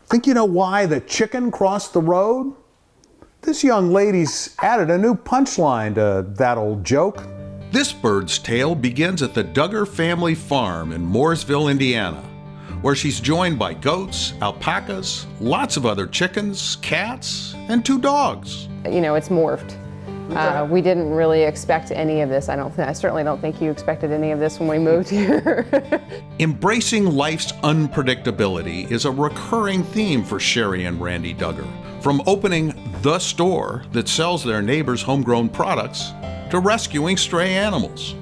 Think you know why the chicken crossed the road? This young lady's added a new punchline to that old joke. This bird's tale begins at the Duggar family farm in Mooresville, Indiana, where she's joined by goats, alpacas, lots of other chickens, cats, and 2 dogs. You know, it's morphed. We didn't really expect any of this. I certainly don't think you expected any of this when we moved here. Embracing life's unpredictability is a recurring theme for Sherry and Randy Duggar. From opening the store that sells their neighbors' homegrown products to rescuing stray animals.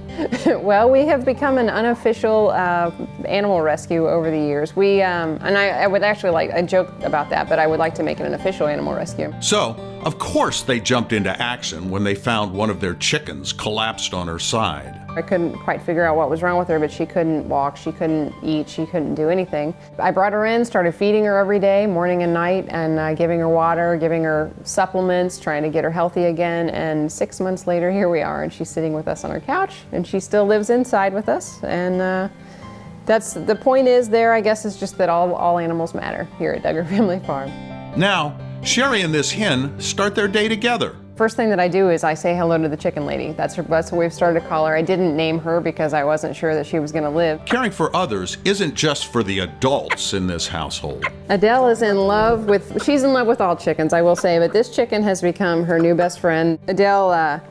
Well, we have become an unofficial animal rescue over the years. I would actually I joke about that, but I would like to make it an official animal rescue. So, of course they jumped into action when they found one of their chickens collapsed on her side. I couldn't quite figure out what was wrong with her, but she couldn't walk, she couldn't eat, she couldn't do anything. I brought her in, started feeding her every day, morning and night, and giving her water, giving her supplements, trying to get her healthy again. And 6 months later, here we are, and she's sitting with us on our couch, and she still lives inside with us. And that's the point is there, I guess, is just that all animals matter here at Duggar Family Farm. Now, Sherry and this hen start their day together. First thing that I do is I say hello to the chicken lady. That's what we've started to call her. I didn't name her because I wasn't sure that she was going to live. Caring for others isn't just for the adults in this household. Adele is in love she's in love with all chickens, I will say, but this chicken has become her new best friend. Adele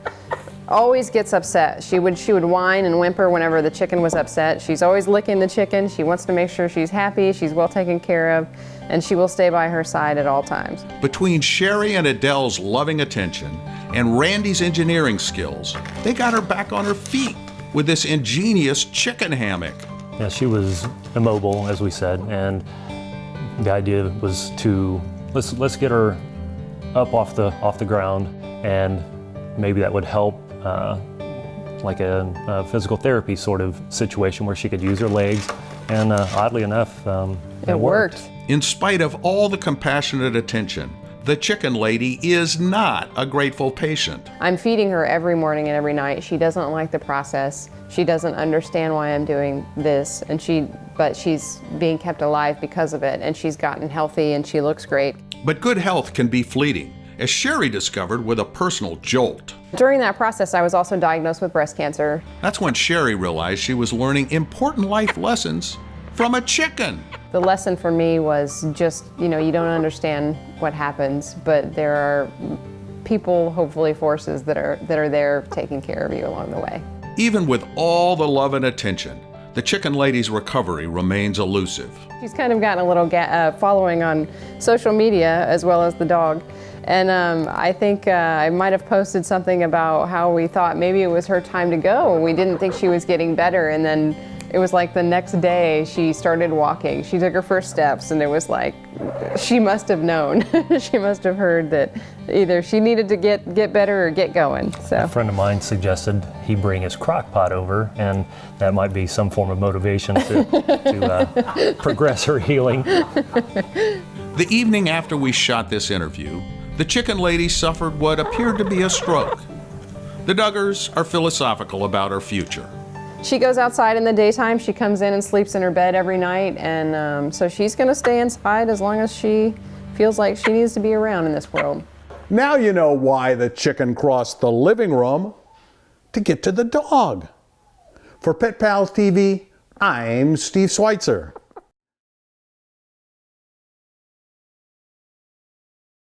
always gets upset. She would whine and whimper whenever the chicken was upset. She's always licking the chicken. She wants to make sure she's happy, she's well taken care of, and she will stay by her side at all times. Between Sherry and Adele's loving attention and Randy's engineering skills, they got her back on her feet with this ingenious chicken hammock. Yeah, she was immobile, as we said, and the idea was to let's get her up off the ground, and maybe that would help like a physical therapy sort of situation where she could use her legs, and oddly enough, it worked. In spite of all the compassionate attention, the chicken lady is not a grateful patient. I'm feeding her every morning and every night. She doesn't like the process. She doesn't understand why I'm doing this, but she's being kept alive because of it, and she's gotten healthy and she looks great. But good health can be fleeting, as Sherry discovered with a personal jolt. During that process, I was also diagnosed with breast cancer. That's when Sherry realized she was learning important life lessons from a chicken. The lesson for me was just, you don't understand what happens, but there are people, hopefully forces, that are there taking care of you along the way. Even with all the love and attention, the chicken lady's recovery remains elusive. She's kind of gotten a little following on social media, as well as the dog. And I think I might have posted something about how we thought maybe it was her time to go. We didn't think she was getting better, and then it was like the next day she started walking. She took her first steps, and it was like she must have known. She must have heard that either she needed to get better or get going. So a friend of mine suggested he bring his crock pot over, and that might be some form of motivation to progress her healing. The evening after we shot this interview, the chicken lady suffered what appeared to be a stroke. The Duggars are philosophical about her future. She goes outside in the daytime. She comes in and sleeps in her bed every night, and so she's going to stay inside as long as she feels like she needs to be around in this world. Now you know why the chicken crossed the living room to get to the dog. For Pet Pals TV, I'm Steve Sweitzer.